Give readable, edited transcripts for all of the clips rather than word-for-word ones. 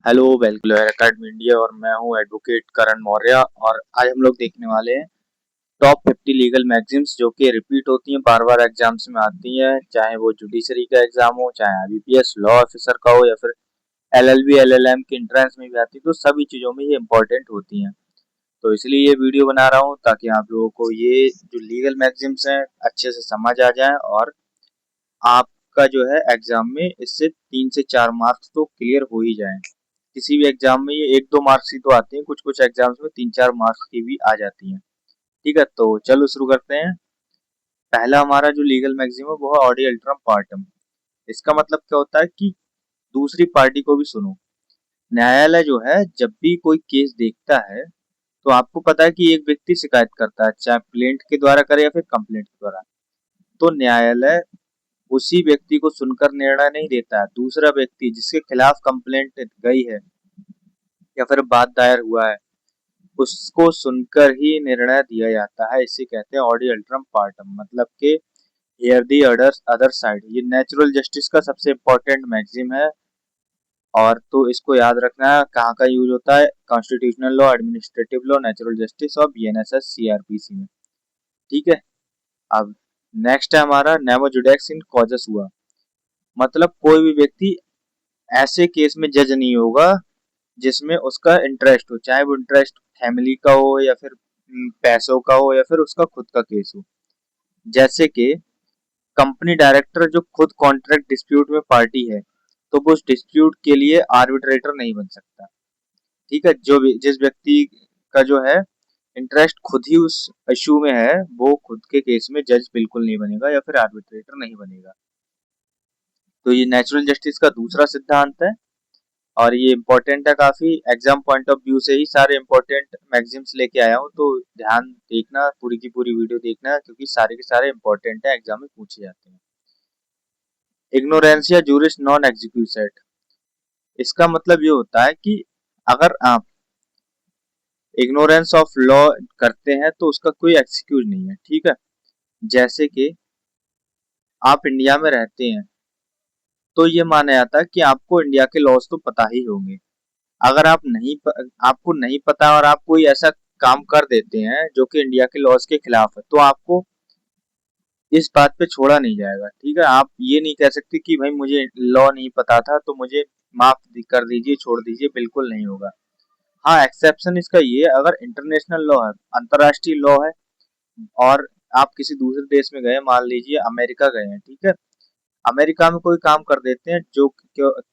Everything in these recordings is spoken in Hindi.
हेलो, वेलकम अकेडमी इंडिया और मैं हूं एडवोकेट करण मौर्य। और आज हम लोग देखने वाले हैं टॉप 50 लीगल मैगजीम्स जो कि रिपीट होती हैं, बार बार एग्जाम्स में आती हैं, चाहे वो जुडिशरी का एग्जाम हो, चाहे आईबीपीएस लॉ ऑफिसर का हो या फिर एलएलबी एलएलएम की एंट्रेंस में भी आती है। तो सभी चीजों में ये इंपॉर्टेंट होती हैं। तो इसलिए ये वीडियो बना रहा हूँ ताकि आप लोगों को ये जो लीगल मैगजीम्स हैं अच्छे से समझ आ जाए और आपका जो है एग्जाम में इससे 3 से 4 मार्क्स तो क्लियर हो ही जाएं। किसी भी एग्जाम में ये 1-2 मार्क्स ही तो आते हैं, कुछ कुछ एग्जाम्स में 3-4 मार्क्स की भी आ जाती हैं। ठीक है, तो चलो शुरू करते हैं। पहला हमारा जो लीगल मैगजीम है वो है ऑडी अल्ट्रम पार्टम। इसका मतलब क्या होता है कि दूसरी पार्टी को भी सुनो। न्यायालय जो है जब भी कोई केस देखता है तो आपको पता है कि एक व्यक्ति शिकायत करता है, चाहे प्लेंट के द्वारा करे या फिर कंप्लेंट के द्वारा। तो न्यायालय उसी व्यक्ति को सुनकर निर्णय नहीं देता है, दूसरा व्यक्ति जिसके खिलाफ कंप्लेंट गई है या फिर बात दायर हुआ है उसको सुनकर ही निर्णय दिया जाता है। इसे कहते हैं ऑडी अल्ट्रम पार्टम, मतलब के हियर दी अदर साइड। ये नेचुरल जस्टिस का सबसे इम्पोर्टेंट मैगजीम है। और तो इसको याद रखना है कहाँ का यूज होता है, constitutional law, administrative law, natural justice और बीएनएसएस सीआरपीसी में। ठीक है, अब नेक्स्ट है हमारा नेमो जुडेक्स इन कॉजस हुआ। मतलब कोई भी व्यक्ति ऐसे केस में जज नहीं होगा जिसमें उसका इंटरेस्ट हो, चाहे वो इंटरेस्ट फैमिली का हो या फिर पैसों का हो या फिर उसका खुद का केस हो। जैसे कि कंपनी डायरेक्टर जो खुद कॉन्ट्रैक्ट डिस्प्यूट में पार्टी है तो वो उस डिस्प्यूट के लिए आर्बिट्रेटर नहीं बन सकता। ठीक है, जो भी जिस व्यक्ति का जो है इंटरेस्ट खुद ही उस इश्यू में है वो खुद के केस में जज बिल्कुल नहीं बनेगा या फिर आर्बिट्रेटर नहीं बनेगा। तो ये नेचुरल जस्टिस का दूसरा सिद्धांत है और ये इम्पोर्टेंट है काफी। एग्जाम पॉइंट ऑफ व्यू से ही सारे इम्पोर्टेंट मैगजीम्स लेके आया हूँ, तो ध्यान देखना, पूरी की पूरी वीडियो देखना क्योंकि सारे के सारे इम्पोर्टेंट है, एग्जाम में पूछे जाते हैं। इग्नोरेंसिया जूरिस नॉन एग्जीक्यूसेट। इसका मतलब ये होता है कि अगर आप इग्नोरेंस ऑफ लॉ करते हैं तो उसका कोई एक्सक्यूज नहीं है। ठीक है, जैसे कि आप इंडिया में रहते हैं तो ये माना जाता है कि आपको इंडिया के लॉज तो पता ही होंगे। अगर आपको नहीं पता और आप कोई ऐसा काम कर देते हैं जो कि इंडिया के लॉज के खिलाफ है तो आपको इस बात पे छोड़ा नहीं जाएगा। ठीक है, आप ये नहीं कह सकते कि भाई मुझे लॉ नहीं पता था तो मुझे माफ कर दीजिए, छोड़ दीजिए, बिल्कुल नहीं होगा। हाँ, एक्सेप्शन इसका ये है, अगर इंटरनेशनल लॉ है, अंतरराष्ट्रीय लॉ है और आप किसी दूसरे देश में गए, मान लीजिए अमेरिका गए हैं, ठीक है, अमेरिका में कोई काम कर देते हैं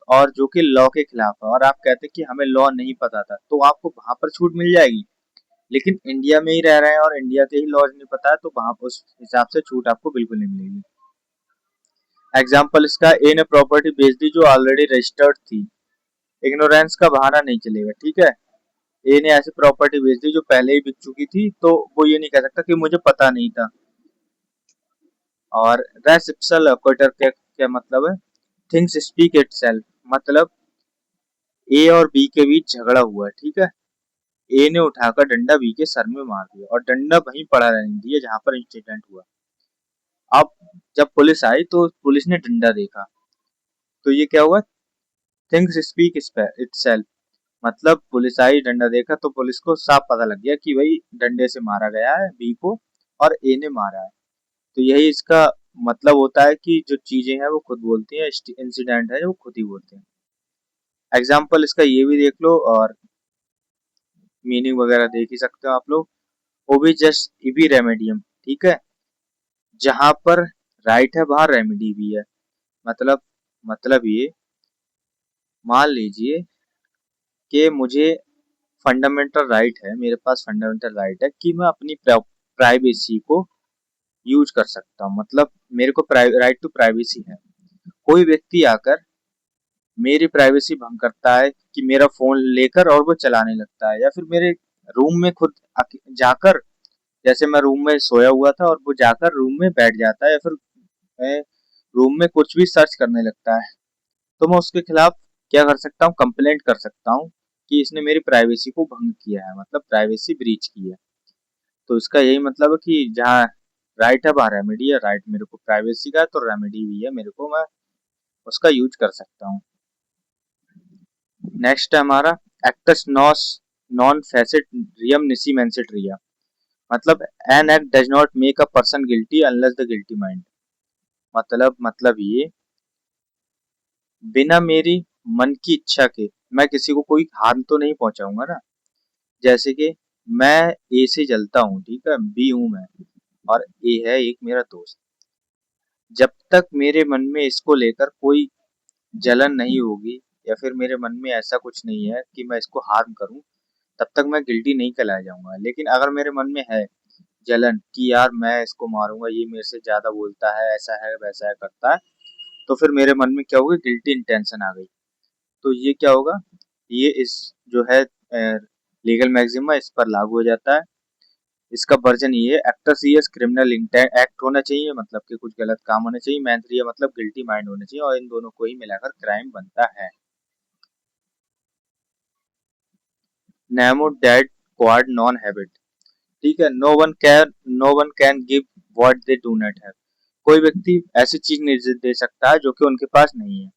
और जो कि लॉ के खिलाफ है और आप कहते हैं कि हमें लॉ नहीं पता था, तो आपको वहां पर छूट मिल जाएगी। लेकिन इंडिया में ही रह रहे हैं और इंडिया के ही लॉज नहीं पता है तो वहां पर उस हिसाब से छूट आपको बिल्कुल नहीं मिलेगी। एग्जाम्पल इसका, ए ने प्रॉपर्टी बेच दी जो ऑलरेडी रजिस्टर्ड थी। इग्नोरेंस का बहाना नहीं चलेगा। ठीक है, ए ने ऐसी प्रॉपर्टी बेच दी जो पहले ही बिक चुकी थी तो वो ये नहीं कह सकता कि मुझे पता नहीं था। और रेस इप्सल एक्वेटर क्या मतलब है, थिंग्स स्पीक इटसेल्फ। मतलब ए और बी के बीच झगड़ा हुआ है, ठीक है, ए ने उठाकर डंडा बी के सर में मार दिया और डंडा वहीं पड़ा रहने दिया जहां पर इंसिडेंट हुआ। अब जब पुलिस आई तो पुलिस ने डंडा देखा तो ये क्या हुआ, थिंग्स स्पीक इटसेल्फ। मतलब पुलिस आई, डंडा देखा तो पुलिस को साफ पता लग गया कि भाई डंडे से मारा गया है बी को और ए ने मारा है। तो यही इसका मतलब होता है कि जो चीजें हैं वो खुद बोलती हैं, इंसिडेंट है वो खुद ही बोलते हैं। एग्जाम्पल इसका ये भी देख लो और मीनिंग वगैरह देख ही सकते हो आप लोग। ओबी जस्ट इबी रेमेडियम, ठीक है, जहां पर राइट है वहां रेमेडी भी है। मतलब ये, मान लीजिए कि मुझे फंडामेंटल राइट है, मेरे पास फंडामेंटल राइट है कि मैं अपनी प्राइवेसी को यूज कर सकता हूँ। मतलब मेरे को राइट टू प्राइवेसी है। कोई व्यक्ति आकर मेरी प्राइवेसी भंग करता है कि मेरा फोन लेकर और वो चलाने लगता है, या फिर मेरे रूम में खुद जाकर, जैसे मैं रूम में सोया हुआ था और वो जाकर रूम में बैठ जाता है या फिर रूम में कुछ भी सर्च करने लगता है, तो मैं उसके खिलाफ क्या कर सकता हूँ, कंप्लेंट कर सकता हूँ कि इसने मेरी प्राइवेसी को भंग किया है, मतलब प्राइवेसी ब्रीच की है। तो इसका यही मतलब है कि जहाँ राइट है वहाँ रेमेडी है। राइट मेरे को प्राइवेसी का है तो रेमेडी भी है मेरे को, मैं उसका यूज कर सकता हूँ। नेक्स्ट है हमारा एक्टस नॉस नॉन फेसिट रियम निसी मेंसिट रिया, मतलब an act does not make a person guilty unless the guilty mind. मतलब ये बिना मेरी मन की इच्छा के मैं किसी को कोई हार्म तो नहीं पहुंचाऊंगा ना। जैसे कि मैं ए से जलता हूँ, ठीक है, बी हूं मैं, और ए है एक मेरा दोस्त। जब तक मेरे मन में इसको लेकर कोई जलन नहीं होगी या फिर मेरे मन में ऐसा कुछ नहीं है कि मैं इसको हार्म करूं, तब तक मैं गिल्टी नहीं कहलाया जाऊंगा। लेकिन अगर मेरे मन में है जलन कि यार मैं इसको मारूंगा, ये मेरे से ज्यादा बोलता है, ऐसा है वैसा है करता है, तो फिर मेरे मन में क्या होगा, गिल्टी इंटेंशन आ गई। तो ये क्या होगा, ये इस जो है लीगल मैक्सिमा इस पर लागू हो जाता है। इसका वर्जन ये है, एक्टर्स क्रिमिनल इंटेंट एक्ट होना चाहिए, मतलब कि कुछ गलत काम होना चाहिए, मैंथ्रिया मतलब गिल्टी माइंड होना चाहिए, और इन दोनों को ही मिलाकर क्राइम बनता है। नेमो डेड क्वाड नॉन हैबिट, ठीक है, no one can give what they do not have. कोई व्यक्ति ऐसी चीज नहीं दे सकता है जो कि उनके पास नहीं है।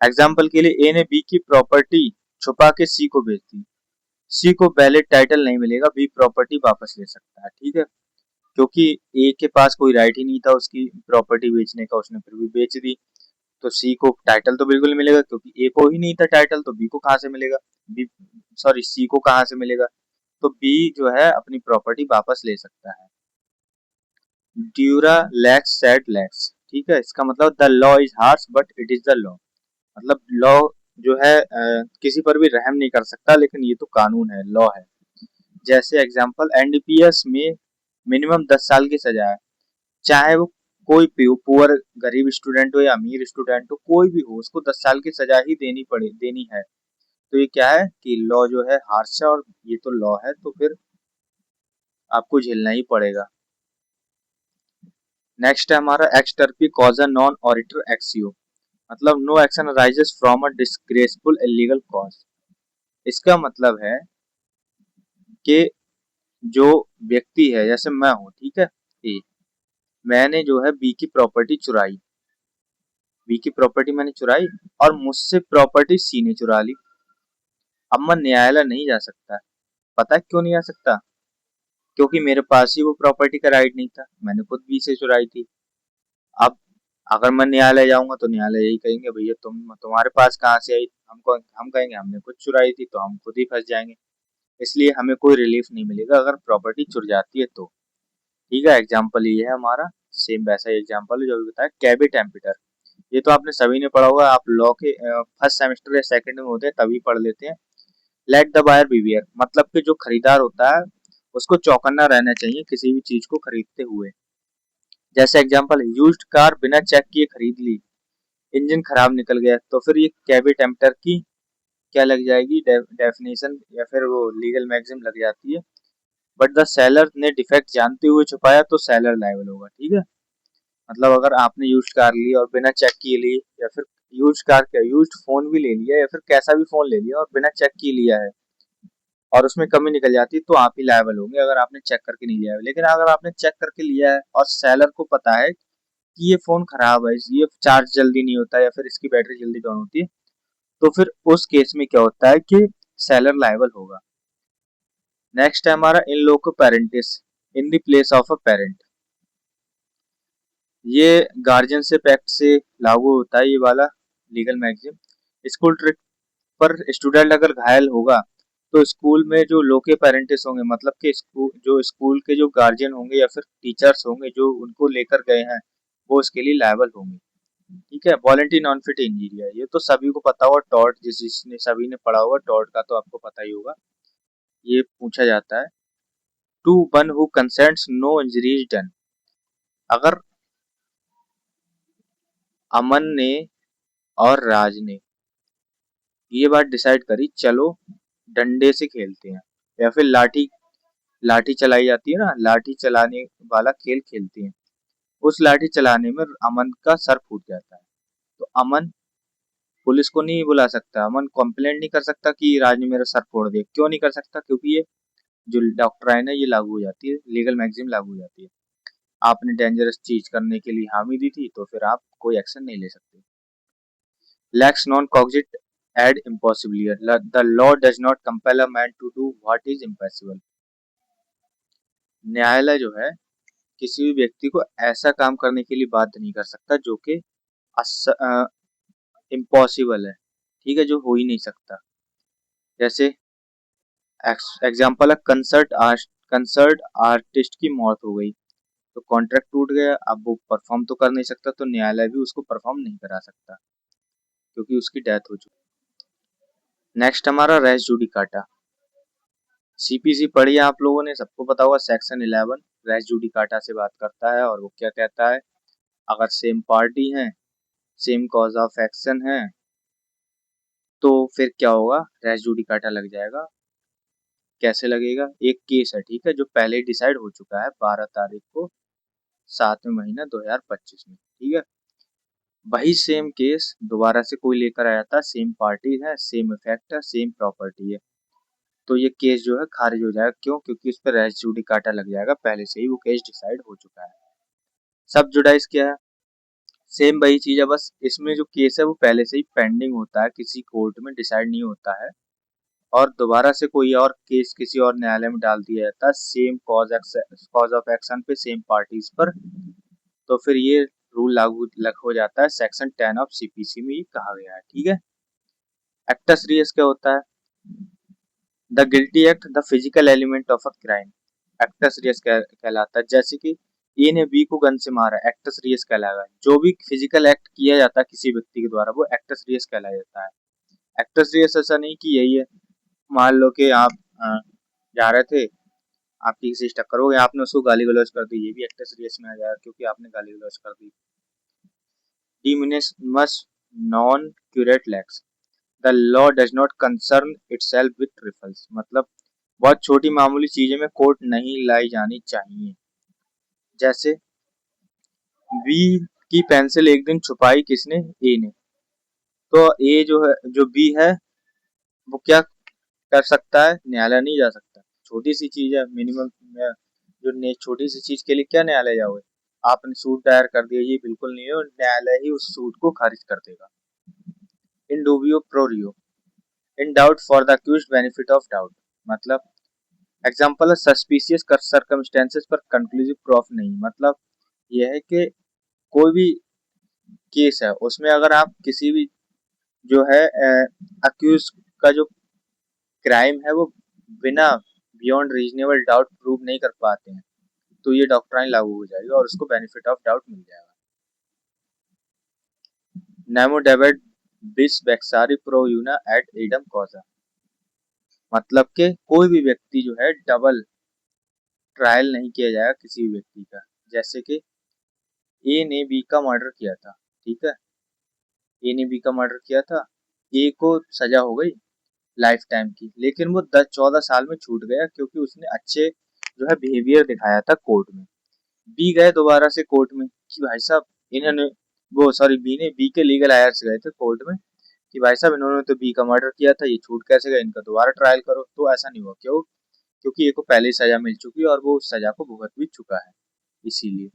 एग्जाम्पल के लिए ए ने बी की प्रॉपर्टी छुपा के सी को बेच दी, सी को वैलिड टाइटल नहीं मिलेगा, बी प्रॉपर्टी वापस ले सकता है, ठीक है, क्योंकि ए के पास कोई राइट ही नहीं था उसकी प्रॉपर्टी बेचने का, उसने फिर भी बेच दी। तो सी को टाइटल तो बिल्कुल मिलेगा, क्योंकि ए को ही नहीं था टाइटल, तो बी को कहाँ से मिलेगा, बी सॉरी सी को कहाँ से मिलेगा। तो बी जो है अपनी प्रॉपर्टी वापस ले सकता है। ड्यूरा लैक्स सेड लैक्स, ठीक है, इसका मतलब the law is harsh but it is the law, मतलब लॉ जो है किसी पर भी रहम नहीं कर सकता, लेकिन ये तो कानून है, लॉ है। जैसे एग्जांपल एनडीपीएस में मिनिमम 10 साल की सजा है, चाहे वो कोई पुअर गरीब स्टूडेंट हो या अमीर स्टूडेंट हो, कोई भी हो, उसको 10 साल की सजा ही देनी है। तो ये क्या है कि लॉ जो है हार्श है, और ये तो लॉ है, तो फिर आपको झेलना ही पड़ेगा। नेक्स्ट है हमारा एक्सटर्पी कॉज नॉन ऑरिटर एक्सियो, मतलब no action arises from a disgraceful illegal cause. इसका मतलब है कि जो व्यक्ति है, जैसे मैं हूँ, ठीक है, ए, मैंने जो है बी की प्रॉपर्टी चुराई, बी की प्रॉपर्टी मैंने चुराई, और मुझसे प्रॉपर्टी सी ने चुरा ली। अब मैं न्यायालय नहीं जा सकता। पता है क्यों नहीं आ सकता? क्योंकि मेरे पास ही वो प्रॉपर्टी का राइट नहीं था, मैंने खुद बी से चुराई थी। अब अगर मैं न्यायालय जाऊंगा तो न्यायालय यही कहेंगे, भैया तुम्हारे पास कहाँ से आई, हम कहेंगे हमने खुद चुराई थी, तो हम खुद ही फंस जाएंगे। इसलिए हमें कोई रिलीफ नहीं मिलेगा अगर प्रॉपर्टी चुर जाती है तो। ठीक है, एग्जाम्पल ये है हमारा, सेम वैसा ही एग्जाम्पल है जो भी बताया, कैबिट एम्पिटर। ये तो आपने सभी ने पढ़ा होगा, आप लॉ के फर्स्ट सेमेस्टर या सेकंड में होते हैं तभी पढ़ लेते हैं। लेट द बायर बीवियर, मतलब कि जो खरीदार होता है उसको चौकन्ना रहना चाहिए किसी भी चीज को खरीदते हुए। जैसे एग्जांपल, यूज्ड कार बिना चेक किए खरीद ली, इंजन खराब निकल गया, तो फिर ये कैवी टेम्पटर की क्या लग जाएगी, डेफिनेशन या फिर वो लीगल मैक्सिम लग जाती है। बट द सेलर ने डिफेक्ट जानते हुए छुपाया तो सेलर लायबल होगा, ठीक है। मतलब अगर आपने यूज्ड कार ली और बिना चेक किए ली, या फिर यूज्ड कार क्या, यूज्ड फोन भी ले लिया या फिर कैसा भी फोन ले लिया और बिना चेक किए लिया है, और उसमें कमी निकल जाती है, तो आप ही लायबल होंगे अगर आपने चेक करके नहीं लिया है। लेकिन अगर आपने चेक करके लिया है और सेलर को पता है कि ये फोन खराब है, ये चार्ज जल्दी नहीं होता या फिर इसकी बैटरी जल्दी डाउन होती है, तो फिर उस केस में क्या होता है कि सेलर लायबल होगा। नेक्स्ट है हमारा in loco parentis, in the place of a parent. ये गार्जियनशिप एक्ट से लागू होता है ये वाला लीगल मैगजीम। स्कूल ट्रिप पर स्टूडेंट अगर घायल होगा तो स्कूल में जो लोके पेरेंटिस होंगे, मतलब कि स्कूल के जो गार्जियन होंगे या फिर टीचर्स होंगे जो उनको लेकर गए हैं, वो उसके लिए लायबल होंगे। ठीक है, वॉलंटरी नॉन फिट इंजीरियर, ये तो सभी को पता होगा, टॉर्ट जिसने सभी ने पढ़ा होगा टॉर्ट का तो आपको पता ही होगा। ये पूछा जाता है, to one who consents no injury is done. अगर अमन ने और राज ने ये बात डिसाइड करी, चलो डंडे से खेलते हैं, या फिर लाठी लाठी चलाई जाती है ना, लाठी चलाने वाला खेल खेलते हैं, उस लाठी चलाने में अमन का सर फूट जाता है, तो अमन पुलिस को नहीं बुला सकता, अमन कंप्लेंट नहीं कर सकता कि राज ने मेरा सर फोड़ दिया। क्यों नहीं कर सकता? क्योंकि ये जो डॉक्ट्राइन है ये लागू हो जाती है, लीगल मैगजीम लागू हो जाती है। आपने डेंजरस चीज करने के लिए हामी दी थी, तो फिर आप कोई एक्शन नहीं ले सकते। Lex non cogit add impossible here. The law does not compel a man to do what is impossible. न्यायालय जो है किसी भी व्यक्ति को ऐसा काम करने के लिए बाध्य नहीं कर सकता जो कि इम्पॉसिबल है, ठीक है, जो हो ही नहीं सकता। जैसे एग्जाम्पल है, कंसर्ट आर्टिस्ट की मौत हो गई तो कॉन्ट्रैक्ट टूट गया, अब वो परफॉर्म तो कर नहीं सकता, तो न्यायालय भी उसको परफॉर्म नहीं करा सकता क्योंकि उसकी डेथ हो चुकी। नेक्स्ट हमारा रेस जुडिकाटा। सीपीसी पढ़ी है आप लोगों ने, सबको पता होगा, सेक्शन 11 रेस जुडिकाटा से बात करता है और वो क्या कहता है, अगर सेम पार्टी है, सेम कॉज ऑफ एक्शन है, तो फिर क्या होगा, रेस जुडिकाटा लग जाएगा। कैसे लगेगा, एक केस है, ठीक है, जो पहले डिसाइड हो चुका है 12 तारीख को 7वें महीना 2025 में, ठीक है, वही सेम केस दोबारा से कोई लेकर आया था, सेम पार्टी है, सेम इफेक्ट है, सेम प्रॉपर्टी है, तो ये केस जो है खारिज हो जाएगा। क्यों? क्योंकि उस पर रेस जुडिकाटा लग जाएगा, पहले से ही वो केस डिसाइड हो चुका है। सब जुडाइज क्या है, सेम वही चीज है, बस इसमें जो केस है वो पहले से ही पेंडिंग होता है, किसी कोर्ट में डिसाइड नहीं होता है, और दोबारा से कोई और केस किसी और न्यायालय में डाल दिया जाता है सेम कॉज ऑफ एक्शन पे, सेम पार्टीज पर, तो फिर ये रूल लागू लग हो जाता है। सेक्शन 10 ऑफ सीपीसी में ये कहा गया है, ठीक है। एक्टस रियस क्या होता है, the guilty act the physical element of a crime, actus reus कहलाता है। जैसे कि ए ने बी को गन से मारा, एक्टस रियस कहलाएगा। जो भी फिजिकल एक्ट किया जाता है किसी व्यक्ति के द्वारा वो एक्टस रियस कहलाया जाता है। एक्टस रियस ऐसा नहीं कि यही है, मान लो कि आप जा रहे थे, आपकी किसी से टक्कर हो गई, आपने उसको गाली गलौज कर दी, ये भी एक्टस रियस में आ जाएगा क्योंकि आपने गाली गलौज कर दी। डिमिनिशमस नॉन क्यूरेट लैक्स, the law does not concern itself with trifles, मतलब बहुत छोटी मामूली चीजें में कोर्ट नहीं लाई जानी चाहिए। जैसे बी की पेंसिल एक दिन छुपाई किसने, ए ने, तो ए जो है, जो बी है वो क्या कर सकता है, न्यायालय नहीं जा सकता। छोटी सी चीज है, मिनिमम जो छोटी सी चीज के लिए क्या न्यायालय जाओगे, आपने सूट दायर कर दिया, ये बिल्कुल नहीं है, न्यायालय ही उस सूट को खारिज कर देगा। In dubio pro reo, in doubt for the accused benefit of doubt, मतलब एग्जाम्पल है, सस्पिशियस सर्कमस्टेंसेस पर कंक्लूसिव प्रूफ नहीं, मतलब यह है कि कोई भी केस है उसमें अगर आप किसी भी जो है अक्यूज का जो क्राइम है वो बिना बियॉन्ड रीजनेबल डाउट प्रूव नहीं कर पाते हैं, तो ये डॉक्ट्राइन लागू हो जाएगी और उसको बेनिफिट ऑफ डाउट मिल जाएगा। नेमो डेविड बिस बेक्सारी प्रो यूना एट एडम कॉजा, मतलब कि कोई भी व्यक्ति जो है डबल ट्रायल नहीं किया जाएगा किसी भी व्यक्ति का। जैसे कि ए ने बी का मर्डर किया था, ठीक है, ए ने बी का मर्डर किया था, ए को सजा हो गई लाइफ टाइम की, लेकिन वो 10-14 साल में छूट गया क्योंकि उसने अच्छे जो है बिहेवियर दिखाया था कोर्ट में। बी गए दोबारा से कोर्ट में कि भाई साहब इन्होंने, वो सॉरी बी ने, बी के लीगल आयर्स गए थे कोर्ट में कि भाई साहब इन्होंने तो बी का मर्डर किया था, ये छूट कैसे गया, इनका दोबारा ट्रायल करो, तो ऐसा नहीं हुआ। क्यों? क्योंकि ए को पहले ही सजा मिल चुकी है और वो उस सजा को भुगत भी चुका है, इसीलिए।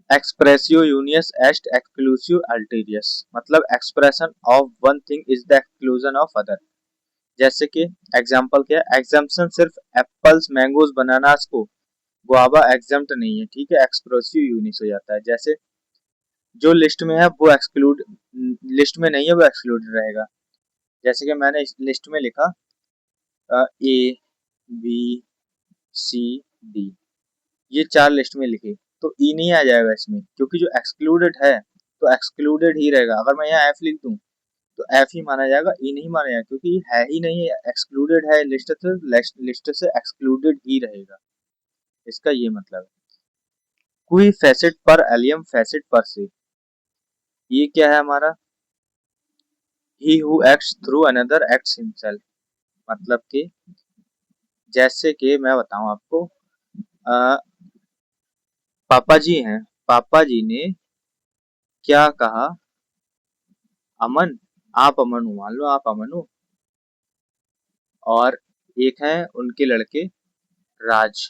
एक्सप्रेसियो यूनियस एस्ट एक्सक्लूसिव अल्टीरियस, मतलब expression of one thing is the exclusion of other. जैसे कि एग्जांपल क्या है, एग्जाम्पशन सिर्फ एप्पल्स, मैंगोज, बनानास को, गुआवा एग्जाम्प्ट नहीं है, ठीक है, एक्सप्रेसिव यूनिस हो जाता है। जैसे जो लिस्ट में है वो एक्सक्लूड, लिस्ट में नहीं है वो एक्सक्लूडेड रहेगा। जैसे कि मैंने इस लिस्ट में लिखा ए बी सी डी, ये 4 लिस्ट में लिखे, तो ई नहीं आ जाएगा इसमें क्योंकि जो एक्सक्लूडेड है तो एक्सक्लूडेड ही रहेगा। अगर मैं यहाँ एफ लिख दूं तो एफ ही माना जाएगा, ई नहीं माना जाएगा क्योंकि है ही नहीं है, एक्सक्लूडेड है लिस्ट से एक्सक्लूडेड ही रहेगा, इसका ये मतलब है। कोई फैसेट पर एलियम फैसेट पर से, ये क्या है हमारा, he who acts through another acts himself, मतलब कि जैसे कि मैं बताऊं आपको, पापा जी हैं, पापा जी ने क्या कहा, अमन, आप अमन हो, मान लो आप अमन हो, और एक है उनके लड़के राज।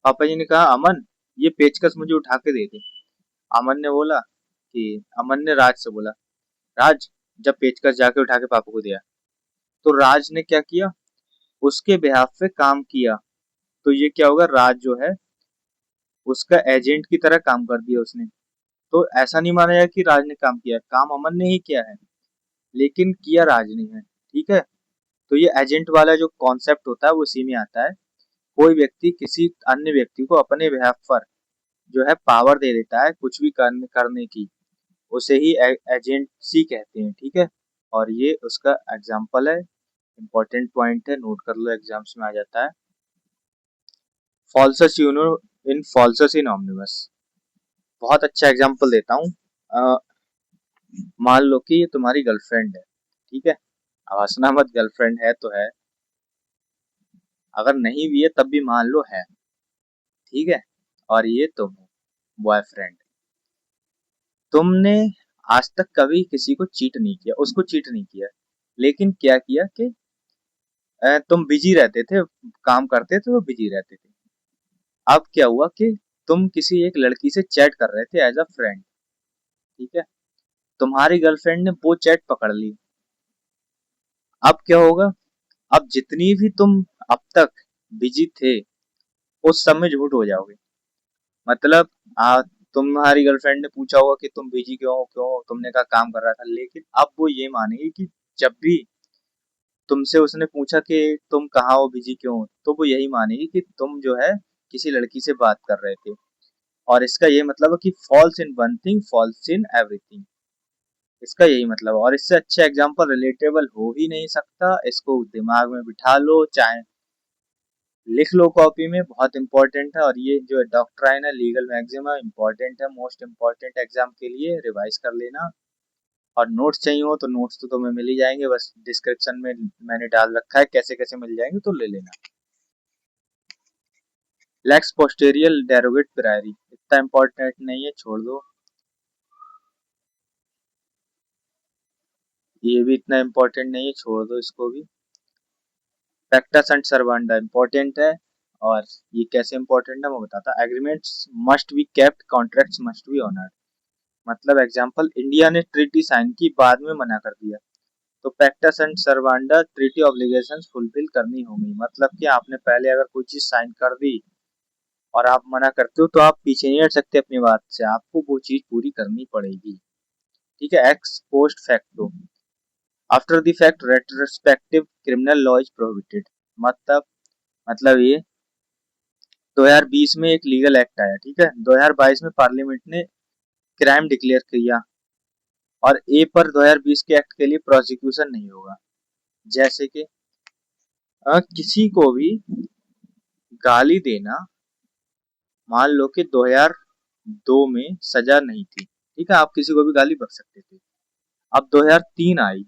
पापा जी ने कहा अमन ये पेचकस मुझे उठा के दे दे। अमन ने बोला कि, अमन ने राज से बोला, राज जब पेचकस जाके उठा के पापा को दिया, तो राज ने क्या किया, उसके बिहाफ पे काम किया। तो ये क्या होगा, राज जो है उसका एजेंट की तरह काम कर दिया उसने। तो ऐसा नहीं माना जाए कि राज ने काम किया, काम अमन ने ही किया है, लेकिन किया राज ने है। ठीक है। तो ये एजेंट वाला जो कॉन्सेप्ट होता है वो इसी में आता है। कोई व्यक्ति किसी अन्य व्यक्ति को अपने बिहाफ पर जो है पावर दे देता है कुछ भी करने की, उसे ही एजेंसी कहते हैं। ठीक है। और ये उसका एग्जाम्पल है, इंपॉर्टेंट पॉइंट है, नोट कर लो, एग्जाम्स में आ जाता है। फॉल्सस इन फॉल्सस इन ऑमनिबस, बहुत अच्छा एग्जाम्पल देता हूँ। मान लो कि ये तुम्हारी गर्लफ्रेंड है। ठीक है। अब हंसना मत, गर्लफ्रेंड है तो है, अगर नहीं भी है तब भी मान लो है। ठीक है। और ये तुम हो, बॉयफ्रेंड। तुमने आज तक कभी किसी को चीट नहीं किया, उसको चीट नहीं किया, लेकिन क्या किया कि तुम बिजी रहते थे, काम करते थे तो बिजी रहते थे। अब क्या हुआ कि तुम किसी एक लड़की से चैट कर रहे थे एज अ फ्रेंड। ठीक है। तुम्हारी गर्लफ्रेंड ने वो चैट पकड़ ली। अब क्या होगा, अब जितनी भी तुम अब तक बिजी थे उस सब में झूठ हो जाओगे। मतलब तुम्हारी गर्लफ्रेंड ने पूछा होगा कि तुम बिजी क्यों हो, क्यों हो? तुमने कहा काम कर रहा था, लेकिन अब वो ये मानेगी कि जब भी तुमसे उसने पूछा कि तुम कहाँ हो, बिजी क्यों हो, तो वो यही मानेगी कि तुम जो है किसी लड़की से बात कर रहे थे। और इसका ये मतलब है कि falls in one thing falls in everything, इसका यही मतलब है। और इससे अच्छा एग्जांपल रिलेटेबल हो ही नहीं सकता, इसको दिमाग में बिठा लो, चाहे लिख लो कॉपी में, बहुत इंपॉर्टेंट है। और ये जो डॉक्ट्राइन है, लीगल मैक्सिम है, इंपॉर्टेंट है, मोस्ट इंपॉर्टेंट एग्जाम के लिए, रिवाइज कर लेना। और नोट्स चाहिए हो तो नोट्स तो तुम्हें मिल ही जाएंगे, बस डिस्क्रिप्शन में मैंने डाल रखा है कैसे कैसे मिल जाएंगे, तो ले लेना। लेक्स पोस्टेरियल डेरोगेट प्रायरी, इतना इंपॉर्टेंट नहीं है, छोड़ दो। ये भी इतना इंपॉर्टेंट नहीं है, छोड़ दो इसको भी। पैक्टा एंड सर्वांडा इंपॉर्टेंट है। और ये कैसे इंपॉर्टेंट है मैं बताता, agreements must be kept, contracts must be honoured. मतलब एग्जांपल, इंडिया ने ट्रीटी साइन की, बाद में मना कर दिया, तो पैक्टा एंड सर्वांडा ट्रीटी ऑब्लिगेशंस फुलफिल करनी होंगी। मतलब कि आपने पहले अगर कोई चीज साइन कर दी और आप मना करते हो तो आप पीछे नहीं हट सकते अपनी बात से, आपको वो चीज पूरी करनी पड़ेगी। ठीक है। X post facto, after the fact retrospective criminal law is prohibited. मतलब ये 2020 में एक लीगल एक्ट आया। ठीक है। 2022 में पार्लियामेंट ने क्राइम डिक्लेयर किया, और ए पर 2020 के एक्ट के लिए प्रोसिक्यूशन नहीं होगा। जैसे कि किसी को भी गाली देना, मान लो कि 2002 में सजा नहीं थी, ठीक है, आप किसी को भी गाली बक सकते थे। अब 2003 आई,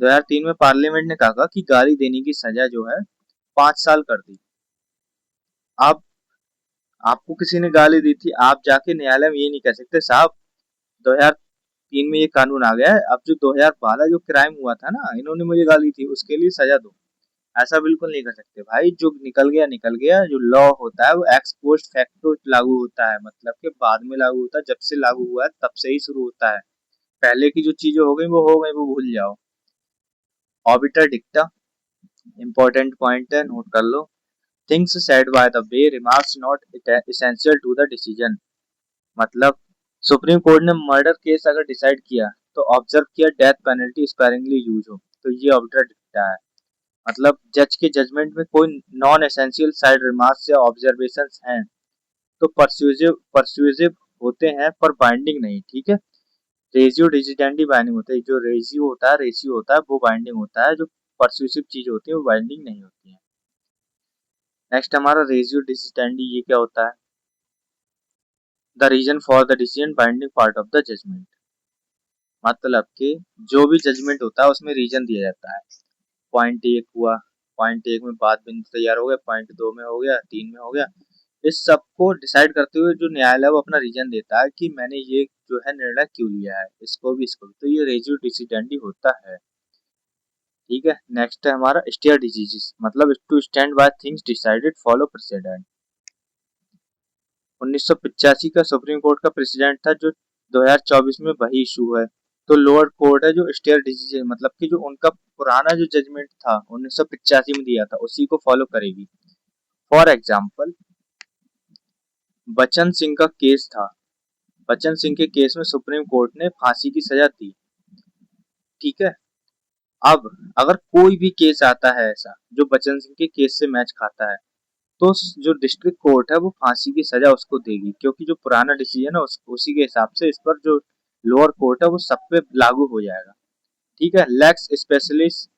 2003 में पार्लियामेंट ने कहा कि गाली देने की सजा जो है 5 साल कर दी। अब आपको किसी ने गाली दी थी, आप जाके न्यायालय में ये नहीं कह सकते साहब 2003 में ये कानून आ गया है, अब जो 2012 जो क्राइम हुआ था ना, इन्होंने मुझे गाली थी, उसके लिए सजा दो। ऐसा बिल्कुल नहीं कर सकते भाई, जो निकल गया निकल गया। जो लॉ होता है वो एक्स पोस्ट फैक्टो लागू होता है, मतलब कि बाद में लागू होता है, जब से लागू हुआ है तब से ही शुरू होता है। पहले की जो चीजें हो गई वो हो गई, वो भूल जाओ। ऑबिटर डिक्टा इंपॉर्टेंट पॉइंट है, नोट कर लो। Things said by the way remarks not essential to the decision. मतलब सुप्रीम कोर्ट ने मर्डर केस अगर डिसाइड किया तो ऑब्जर्व किया डेथ पेनल्टी स्पेरिंगली यूज हो, तो ये ऑबिटर डिक्टा है। मतलब जज के जजमेंट में कोई नॉन एसेंशियल साइड रिमार्क्स या ऑब्जर्वेशंस हैं तो परस्यूजिव होते हैं पर बाइंडिंग नहीं। ठीक है। रेजियो डिजिटेंडी बाइंडिंग होता है, जो रेशियो होता है वो बाइंडिंग होता है, जो परस्यूसिव चीज होती है वो बाइंडिंग नहीं होती है। नेक्स्ट हमारा रेजियो डिजिटेंडी, ये क्या होता है, the reason for the decision binding part of the judgment. मतलब कि जो भी जजमेंट होता है उसमें रीजन दिया जाता है। पॉइंट एक हुआ, पॉइंट एक में बात बिंदु तैयार हो गया, पॉइंट दो में हो गया, तीन में हो गया। इस सब को डिसाइड करते हुए जो न्यायालय वो अपना रीजन देता है कि मैंने ये जो है निर्णय क्यों लिया है, इसको भी, तो ये रेजियो डिसिडेंडी होता है। ठीक है। नेक्स्ट है हमारा स्टेयर डिजीजेस, मतलब to stand by things decided follow precedent. 1985 का सुप्रीम कोर्ट का प्रेसिडेंट था जो 2024 में वही इशू है। तो लोअर कोर्ट है जो स्टेयर डिसीजन मतलब कि जो उनका पुराना जो जजमेंट था 1985 में दिया था उसी को फॉलो करेगी। फॉर एग्जाम्पल बचन सिंह का केस था। बचन सिंह के केस में सुप्रीम कोर्ट ने फांसी की सजा दी। ठीक है। अब अगर कोई भी केस आता है ऐसा जो बचन सिंह के केस से मैच खाता है तो जो डिस्ट्रिक्ट कोर्ट है वो फांसी की सजा उसको देगी, क्योंकि जो पुराना डिसीजन है उसी के हिसाब से इस पर जो लोअर कोर्ट है वो सब पे लागू हो जाएगा। ठीक है। Lex specialis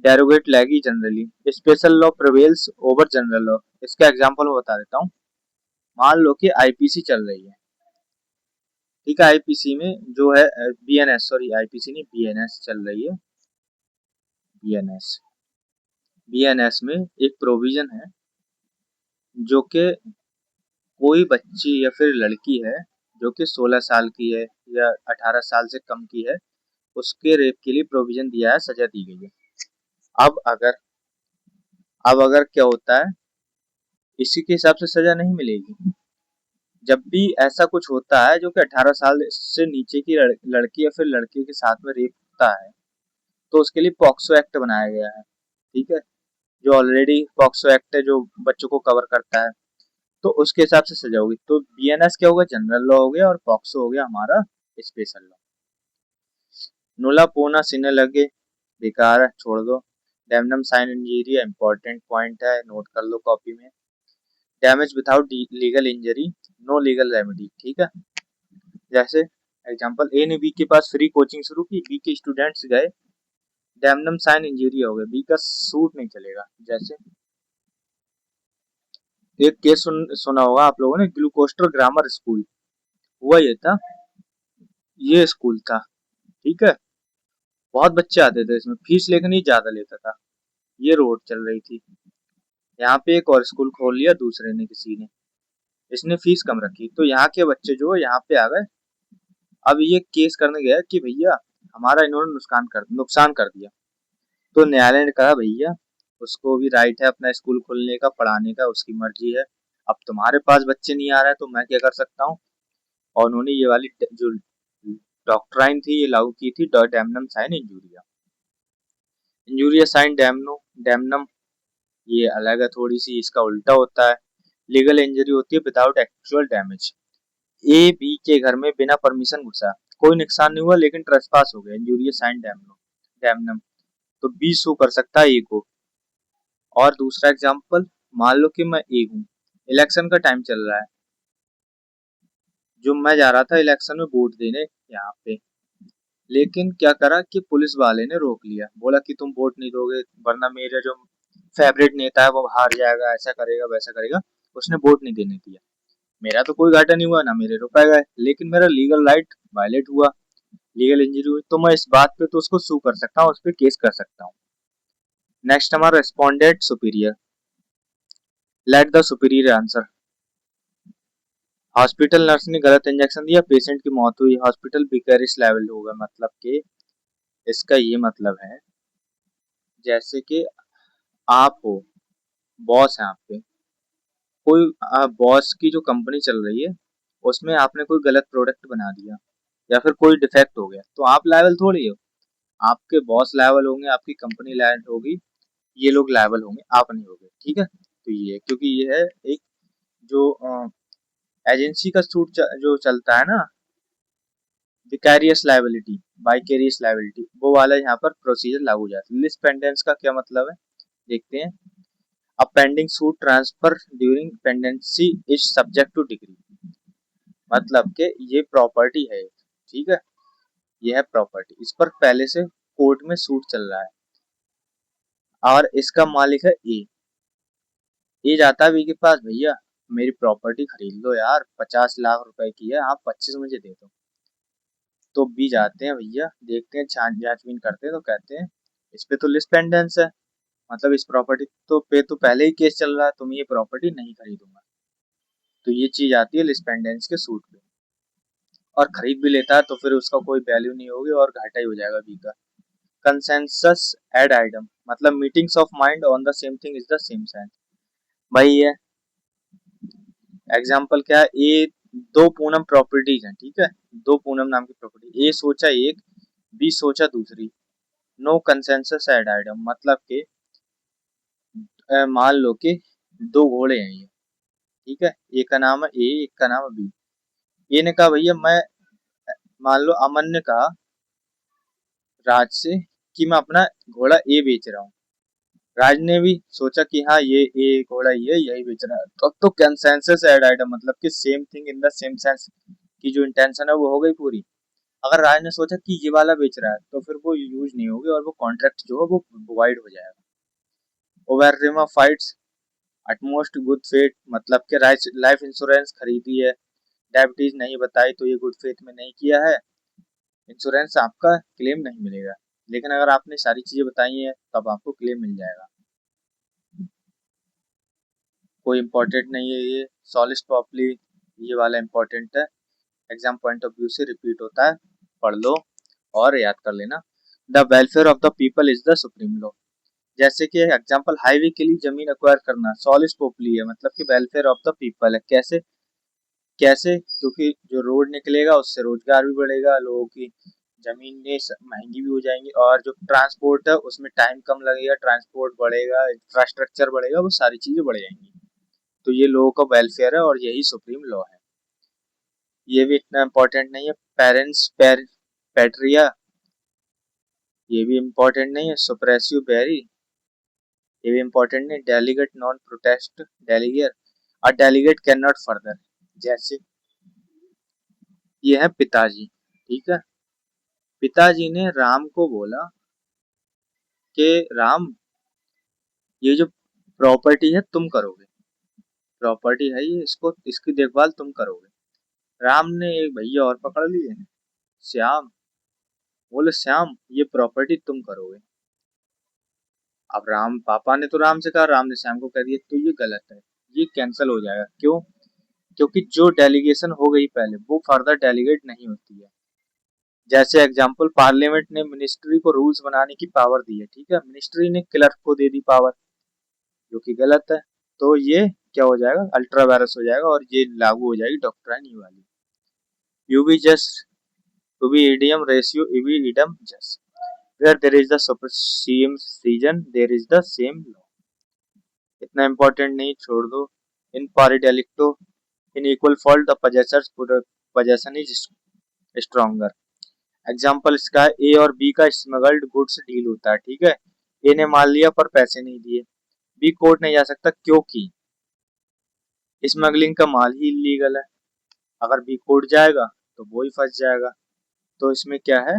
derogat legi generali, special law prevails over general law. इसका एग्जांपल मैं बता देता हूँ। मान लो कि आईपीसी चल रही है। ठीक है। आईपीसी में जो है बीएनएस, सॉरी आईपीसी नहीं बीएनएस चल रही है। बीएनएस बीएनएस में एक प्रोविजन है जो कि कोई बच्ची या फिर लड़की है जो कि 16 साल की है या 18 साल से कम की है, उसके रेप के लिए प्रोविजन दिया है, सजा दी गई है। अब अगर अब अगर क्या होता है, इसी के हिसाब से सजा नहीं मिलेगी। जब भी ऐसा कुछ होता है जो कि 18 साल से नीचे की लड़की या फिर लड़के के साथ में रेप होता है तो उसके लिए पॉक्सो एक्ट बनाया गया है। ठीक है। जो ऑलरेडी पॉक्सो एक्ट है जो बच्चों को कवर करता है, तो उसके हिसाब से सजा होगी। तो बीएनएस क्या होगा, जनरल लॉ हो गया, और पॉक्सो हो गया हमारा स्पेशल लॉ। नुला पोना सिने लगे, बेकार है, छोड़ दो। डैमनम साइन इंजीरिया इंपॉर्टेंट पॉइंट है, नोट कर लो कॉपी में। Damage without legal injury, no legal remedy. ठीक है। जैसे एग्जांपल, ए ने बी के पास फ्री कोचिंग शुरू की, बी के स्टूडेंट्स गए, डैमनम साइन इंजीरी हो गया, बी का सूट नहीं चलेगा। जैसे एक केस सुना होगा आप लोगों ने, ग्लूकोस्टर ग्रामर स्कूल। हुआ ये था, ये स्कूल था। ठीक है। बहुत बच्चे आते थे इसमें, फीस लेकिन ये ज्यादा लेता था। ये रोड चल रही थी। यहाँ पे एक और स्कूल खोल लिया दूसरे ने, किसी ने, इसने फीस कम रखी, तो यहाँ के बच्चे जो यहाँ पे आ गए। अब ये केस करने गया कि भैया हमारा इन्होंने नुकसान कर दिया। तो न्यायालय ने कहा भैया उसको भी राइट है अपना स्कूल खोलने का, पढ़ाने का, उसकी मर्जी है। अब तुम्हारे पास बच्चे नहीं आ रहे तो मैं क्या कर सकता हूँ। और उन्होंने ये वाली जो डॉक्ट्राइन थी ये लागू की थी, डैमनम साइन इंजूरिया। इंजूरिया साइन डैमनम ये अलग है थोड़ी सी, इसका उल्टा होता है। लीगल इंजरी होती है without actual damage. A B के घर में बिना परमिशन घुसा, कोई नुकसान नहीं हुआ लेकिन ट्रेसपास हो गया, इंजूरिया साइन डैमनम। तो बी सू कर सकता है ए को। और दूसरा एग्जांपल, मान लो कि मैं ए हूँ, इलेक्शन का टाइम चल रहा है, जो मैं जा रहा था इलेक्शन में वोट देने यहाँ पे, लेकिन क्या करा कि पुलिस वाले ने रोक लिया, बोला कि तुम वोट नहीं दोगे वरना मेरा जो फेवरेट नेता है वो हार जाएगा, ऐसा करेगा वैसा करेगा। उसने वोट नहीं देने दिया। मेरा तो कोई घाटा नहीं हुआ ना मेरे रुपए गए, लेकिन मेरा लीगल राइट वायलेट हुआ, लीगल इंजरी हुई, तो मैं इस बात पे तो उसको सू कर सकता हूँ, उस पर केस कर सकता हूँ। नेक्स्ट हमारा respondent superior, let the superior answer. Hospital nurse ने गलत इंजेक्शन दिया, पेशेंट की मौत हुई, हॉस्पिटल विकरियस लायबल होगा। मतलब कि इसका ये मतलब है जैसे कि आप हो, बॉस है आप पे, कोई बॉस की जो कंपनी चल रही है उसमें आपने कोई गलत प्रोडक्ट बना दिया या फिर कोई डिफेक्ट हो गया, तो आप लायबल थोड़ी हो। आपके बॉस लायबल होंगे, आपकी कंपनी लायबल होगी, ये लोग लायबल होंगे, आप नहीं होगे। ठीक है। तो ये क्योंकि ये है एक जो एजेंसी का सूट जो चलता है ना, विकैरियस लायबिलिटी, वाइकेरियस लायबिलिटी, वो वाला यहाँ पर प्रोसीजर लागू हो जाता है। लिस्ट पेंडेंस का क्या मतलब है देखते हैं। A pending suit transfer during pendency is subject to degree। मतलब कि ये प्रॉपर्टी है, ठीक है, ये है प्रॉपर्टी, इस पर पहले से कोर्ट में सूट चल रहा है और इसका मालिक है ए। ए जाता है बी के पास, भैया मेरी प्रॉपर्टी खरीद लो यार, 50 लाख रुपए की है, आप 25 मुझे दे दो। तो बी जाते हैं भैया, देखते हैं, छान जांचबीन करते हैं, तो कहते हैं इस पे तो लिस्ट पेंडेंस है, मतलब इस प्रॉपर्टी तो पे तो पहले ही केस चल रहा है, तो मैं ये प्रॉपर्टी नहीं खरीदूंगा। तो ये चीज आती है लिस्ट पेंडेंस के सूट पे, और खरीद भी लेता है तो फिर उसका कोई वैल्यू नहीं होगी और घाटा ही हो जाएगा बी का। कंसेंसस एड आइटम, मतलब meetings of mind on the same thing is the same sense. भाई ये एग्जांपल क्या है, ए दो पूनम प्रॉपर्टीज हैं, ठीक है, दो पूनम नाम की प्रॉपर्टी, ए सोचा एक, बी सोचा दूसरी, नो कंसेंसस एट आइटम, मतलब के मान लो कि दो घोड़े हैं ये, ठीक है, एक का नाम है ए, एक का नाम है बी। ए ने कहा भैया मैं, मान लो अमन ने कहा राज से कि मैं अपना घोड़ा ए बेच रहा हूँ, राज ने भी सोचा कि हाँ ये ए घोड़ा ये यही बेच रहा है, तो कंसेंसस एड आइटम, मतलब कि same thing in the same sense की जो इंटेंशन है वो हो गई पूरी। अगर राज ने सोचा कि ये वाला बेच रहा है तो फिर वो यूज नहीं होगी और वो कॉन्ट्रैक्ट जो है वो वॉइड हो जाएगा। ओवररिमा फाइट्स अटमोस्ट गुड फेथ, मतलब कि लाइफ इंश्योरेंस खरीदी है, डायबिटीज नहीं बताई तो ये गुड फेथ में नहीं किया है, इंश्योरेंस आपका क्लेम नहीं मिलेगा। लेकिन अगर आपने सारी चीजें बताई हैं तब आपको क्लेम मिल जाएगा। कोई इम्पोर्टेंट नहीं है ये, सॉलिस प्रॉपर्ली ये वाला इम्पोर्टेंट है, एग्जाम पॉइंट ऑफ व्यू से रिपीट होता है, पढ़ लो और याद कर लेना। The welfare of the people is the supreme law, जैसे कि एग्जांपल हाईवे के लिए जमीन एक्वायर करना सॉलिस प्रॉपर्ली है, मतलब कि वेलफेयर ऑफ द पीपल है। कैसे कैसे, क्योंकि जो रोड निकलेगा उससे रोजगार भी बढ़ेगा, लोगों की जमीनें महंगी भी हो जाएंगी, और जो ट्रांसपोर्ट है उसमें टाइम कम लगेगा, ट्रांसपोर्ट बढ़ेगा, इंफ्रास्ट्रक्चर बढ़ेगा, वो सारी चीजें बढ़ जाएंगी। तो ये लोगों का वेलफेयर है और यही सुप्रीम लॉ है। ये भी इतना इम्पोर्टेंट नहीं है, पेरेंट्स पैट्रिया, ये भी इम्पोर्टेंट नहीं है, सुप्रेसियो बेरी, ये भी इम्पोर्टेंट नहीं, डेलीगेट नॉन प्रोटेस्ट डेलीगेट, और डेलीगेट कैन नॉट फर्दर, जैसे ये है पिताजी, ठीक है, पिताजी ने राम को बोला कि राम ये जो प्रॉपर्टी है तुम करोगे, प्रॉपर्टी है ये, इसको इसकी देखभाल तुम करोगे। राम ने एक भैया और पकड़ लिए, श्याम, बोले श्याम ये प्रॉपर्टी तुम करोगे। अब राम पापा ने तो राम से कहा, राम ने श्याम को कह दिया, तो ये गलत है, ये कैंसिल हो जाएगा। क्यों? क्योंकि जो डेलीगेशन हो गई पहले वो फर्दर डेलीगेट नहीं होती है। जैसे एग्जांपल पार्लियामेंट ने मिनिस्ट्री को रूल्स बनाने की पावर दी है, ठीक है, मिनिस्ट्री ने क्लर्क को दे दी पावर, जो कि गलत है। तो ये क्या हो जाएगा, अल्ट्रा वायरस हो जाएगा और ये लागू हो जाएगी डॉक्ट्राइन ये वाली। यूबी जस्ट टू बी eadem ratio ibi idem jus, where there is the supreme season there is the same law, इतना इम्पोर्टेंट नहीं, छोड़ दो। In pari delicto in equal fault the possession is stronger, example इसका है ए और बी का स्मगल्ड गुड्स डील होता है, ठीक है, ए ने मान लिया पर पैसे नहीं दिए, बी कोर्ट नहीं जा सकता क्योंकि स्मगलिंग का माल ही इलीगल है, अगर बी कोर्ट जाएगा तो वो ही फंस जाएगा। तो इसमें क्या है,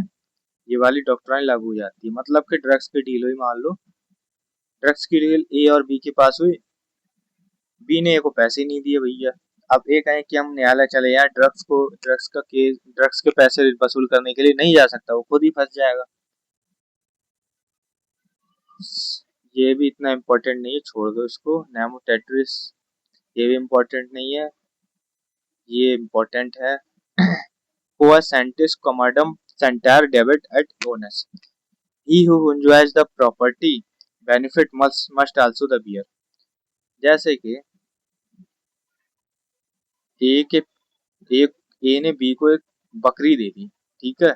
ये वाली डॉक्ट्राइन लागू हो जाती है, मतलब कि ड्रग्स की डील हुई, मान लो ड्रग्स की डील ए और बी के पास हुई, बी ने ए को पैसे नहीं दिए भैया, अब ए कहें कि हम न्यायालय चले यार, ड्रग्स के पैसे वसूल करने के लिए नहीं जा सकता, वो खुद ही फंस जाएगा। ये भी इतना इम्पोर्टेंट नहीं है, छोड़ दो इसको। नेमो टेट्रिस ये भी इम्पोर्टेंट नहीं है, ये इम्पोर्टेंट है। Qui sentit commodum sentire debet et onus, he who enjoys the property benefit must also the bear, जैसे कि ए के एक ए ने बी को एक बकरी दे दी, ठीक है,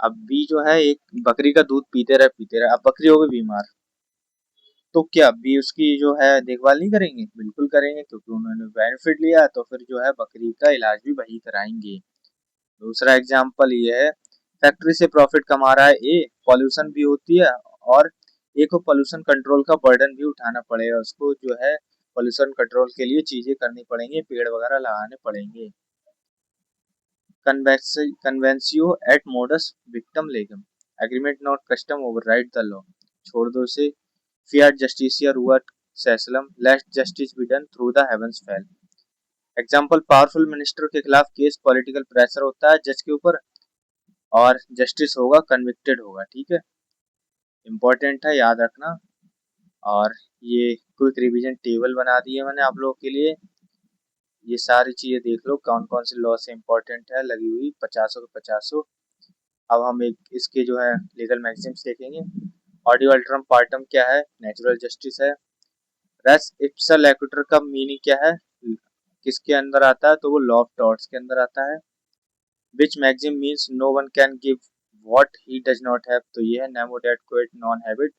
अब बी जो है एक बकरी का दूध पीते रहे, अब बकरी हो गई बीमार, तो क्या बी उसकी जो है देखभाल नहीं करेंगे? बिल्कुल करेंगे, क्योंकि उन्होंने बेनिफिट लिया, तो फिर जो है बकरी का इलाज भी वही कराएंगे। दूसरा एग्जाम्पल ये है, फैक्ट्री से प्रॉफिट कमा रहा है ए, पॉल्यूशन भी होती है, और ए को पॉल्यूशन कंट्रोल का बर्डन भी उठाना पड़ेगा, उसको जो है पॉल्यूशन कंट्रोल के लिए चीजें करनी पड़ेंगी, पेड़ वगैरह लगाने पड़ेंगे। कन्वेंसियो एट मोडस विक्टम legem, agreement not custom override the law, छोड़ दो इसे। Fiat justitia ruat caelum, let justice be done through the heavens fall, example powerful minister के खिलाफ केस, पॉलिटिकल प्रेशर होता है जज के ऊपर और जस्टिस होगा, कन्विक्टेड होगा, ठीक है, इंपॉर्टेंट है, याद रखना। और ये क्विक रिवीजन टेबल बना दी है मैंने आप लोगों के लिए, ये सारी चीजें देख लो कौन कौन से लॉ से इम्पोर्टेंट है, लगी हुई 50 के 50। अब हम एक इसके जो है लीगल मैक्सिम्स देखेंगे। ऑडियो अल्टरम पार्टम क्या है, नेचुरल जस्टिस है। रेस इप्सा लेक्यूटर का मीनिंग क्या है, किसके अंदर आता है, तो वो लॉ ऑफ टॉर्ट्स के अंदर आता है। Which maxim means no one can give what he does not have, तो ये है nemo dat quod non habet.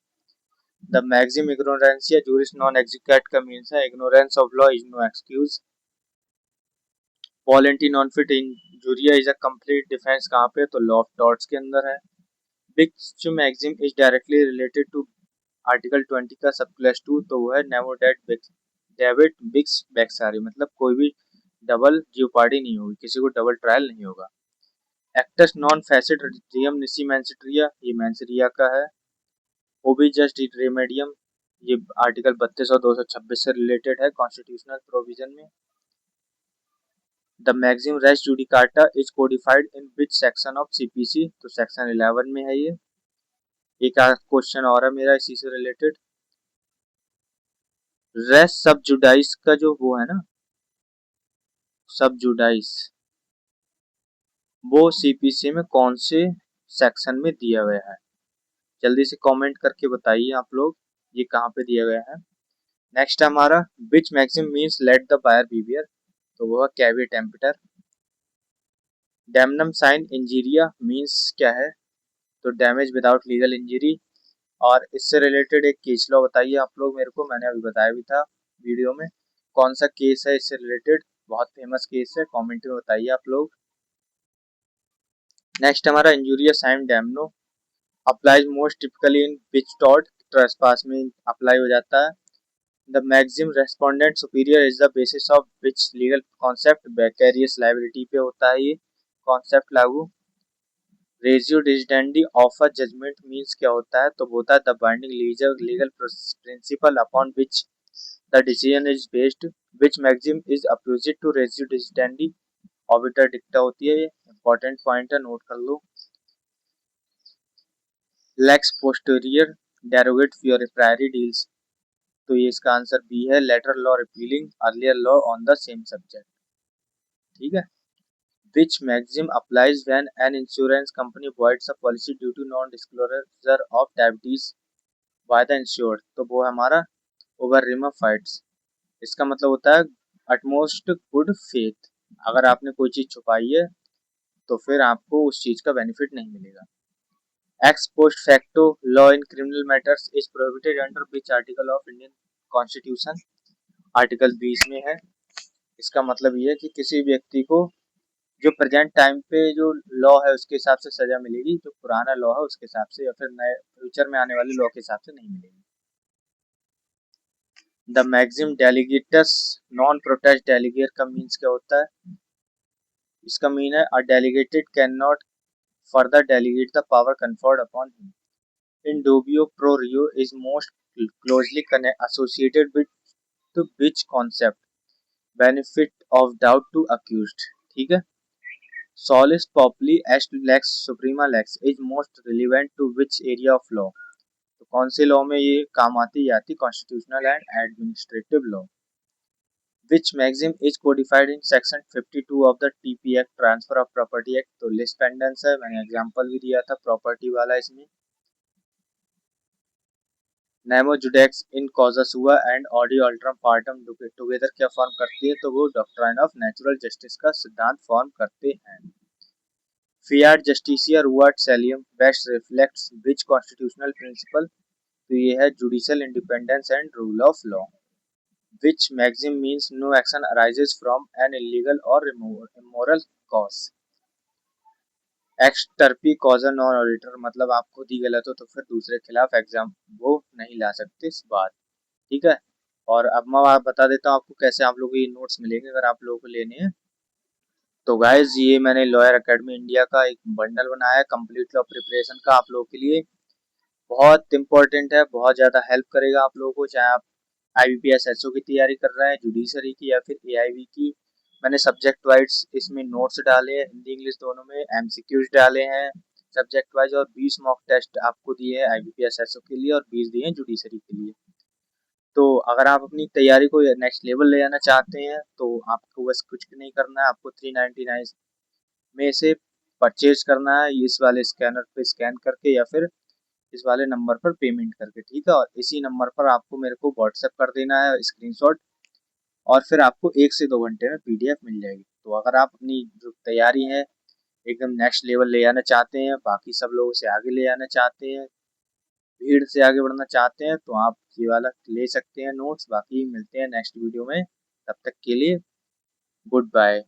The maxim ignorantia juris non excusat का मीन्स है ignorance of law is no excuse. Volenti non fit injuria is a complete defence, कहाँ पे, तो लॉ ऑफ टॉर्ट्स के अंदर है। Which maxim is directly related to article 20 का सब क्लास 2, तो वो है नेवो डेट डेविड बिक्स बैक्सारी, मतलब कोई भी डबल जियोपार्डी नहीं होगी, किसी को डबल ट्रायल नहीं होगा। एक्टस नॉन फैसिड रियम निसी मैंसिट्रिया, ये मैंसिरिया का है। ओबी जस्ट रेमेडियम, ये आर्टिकल 32 और 226 से रिलेटेड है कॉन्स्टिट्यूशनल प्रोविजन में। द मैक्सिम रेस जुडिकाटा is codified in which section of CPC, तो सेक्शन 11 में है ये। एक क्वेश्चन और है मेरा इसी से रिलेटेड। रेस सब जुडाइस का जो वो है ना, सब जुडाइस, वो सीपीसी में कौन से सेक्शन में दिया गया है, जल्दी से कमेंट करके बताइए आप लोग ये कहाँ पे दिया गया है। नेक्स्ट हमारा which maxim means let the buyer beware, तो वो है caveat emptor. Damnum sign injuria means क्या है, तो डैमेज विदाउट लीगल इंजरी। और इससे रिलेटेड एक केस लॉ बताइए आप लोग मेरे को, मैंने अभी बताया भी था वीडियो में, कौन सा केस है इससे रिलेटेड, बहुत फेमस केस है, कमेंट में बताइए आप लोग। नेक्स्ट हमारा injuria sine damno applies most typically in which tort, trespass में अप्लाई हो जाता है। The maxim respondeat superior is the basis of which legal concept, vicarious liability पे होता है ये कॉन्सेप्ट लागू। Ratio decidendi of a judgment means क्या होता है, तो होता है the binding legal principle upon which the decision is based. Which maxim is opposite to ratio decidendi, obiter dicta होती है, ये इंपॉर्टेंट पॉइंट है, नोट कर लो। लेक्स पोस्टीरियर डेरोगेट फ्योर प्रायरी डील्स, तो ये इसका आंसर बी है, later law repealing earlier law on the same subject. ठीक है। Which maxim applies when an insurance company voids a policy due to non disclosure of diabetes by the insured, तो वो हमारा ओवर रिम फाइट्स। इसका मतलब होता है अटमोस्ट गुड फेथ, अगर आपने कोई चीज छुपाई है तो फिर आपको उस चीज का बेनिफिट नहीं मिलेगा। X post facto law in criminal matters is prohibited under which article of Indian constitution, article 20 में है। इसका मतलब ये है कि किसी व्यक्ति को जो प्रेजेंट टाइम पे जो लॉ है उसके हिसाब से सजा मिलेगी, जो पुराना लॉ है उसके हिसाब से, या फिर नए फ्यूचर में आने वाले लॉ के हिसाब से नहीं मिलेगी। The maxim delegatus non potest delegare का मीन्स क्या होता है, इसका मीन है a delegated cannot further delegate the power conferred upon him. In dubio pro reo is most closely associated with which concept, benefit of doubt to accused। ठीक है। Solus populi est lex suprema lex is most relevant to which area of law, तो कौन से लॉ में ये काम आती constitutional and administrative law. Which maxim is codified in section 52 of the TP act transfer of property act, तो लिस्ट पेंडेंस है, मैंने एग्जांपल भी दिया था प्रॉपर्टी वाला इसमें। नेमो जुडेक्स इन कॉजस हुआ एंड ऑडियो अल्ट्रम पार्टम टुगेदर क्या फॉर्म करती है, तो वो डॉक्ट्राइन ऑफ नेचुरल जस्टिस का सिद्धांत फॉर्म करते हैं। Fiat justitia ruat caelum best reflects which constitutional principle, तो ये है judicial independence and rule of law. Which maxim means no action arises from an illegal और immoral cause. Ex turpi causa non oritur, मतलब आप खुद ही गलत हो तो फिर दूसरे खिलाफ एग्जाम वो नहीं ला सकते इस बात। ठीक है। और अब मैं बता देता हूँ आपको कैसे आप लोगों को ये नोट्स मिलेंगे अगर आप लोगों को लेने हैं। तो गाइज ये मैंने लॉयर एकेडमी इंडिया का एक बंडल बनाया है कंप्लीट लॉ प्रिपरेशन का आप लोगों के लिए, बहुत इंपॉर्टेंट है, बहुत ज़्यादा हेल्प करेगा आप लोगों को, चाहे आप IBPS SO की तैयारी कर रहे हैं, जुडिशरी की या फिर AIV की। मैंने सब्जेक्ट वाइज इसमें नोट्स डाले हैं, हिंदी इंग्लिश दोनों में, MCQs डाले हैं सब्जेक्ट वाइज, और 20 मॉक टेस्ट आपको दिए हैं IBPS SO के लिए और 20 दिए हैं जुडिशरी के लिए। तो अगर आप अपनी तैयारी को नेक्स्ट लेवल ले जाना चाहते हैं तो आपको बस कुछ नहीं करना है, आपको 399 में से परचेज करना है इस वाले स्कैनर पे स्कैन करके या फिर इस वाले नंबर पर पेमेंट करके। ठीक है। और इसी नंबर पर आपको मेरे को व्हाट्सएप कर देना है स्क्रीनशॉट, और फिर आपको 1 से 2 घंटे में पीडीएफ मिल जाएगी। तो अगर आप अपनी जो तैयारी है एकदम नेक्स्ट लेवल ले जाना चाहते हैं, बाकी सब लोगों से आगे ले जाना चाहते हैं, भीड़ से आगे बढ़ना चाहते हैं, तो आप ये वाला ले सकते हैं नोट्स। बाकी मिलते हैं नेक्स्ट वीडियो में, तब तक के लिए गुड बाय।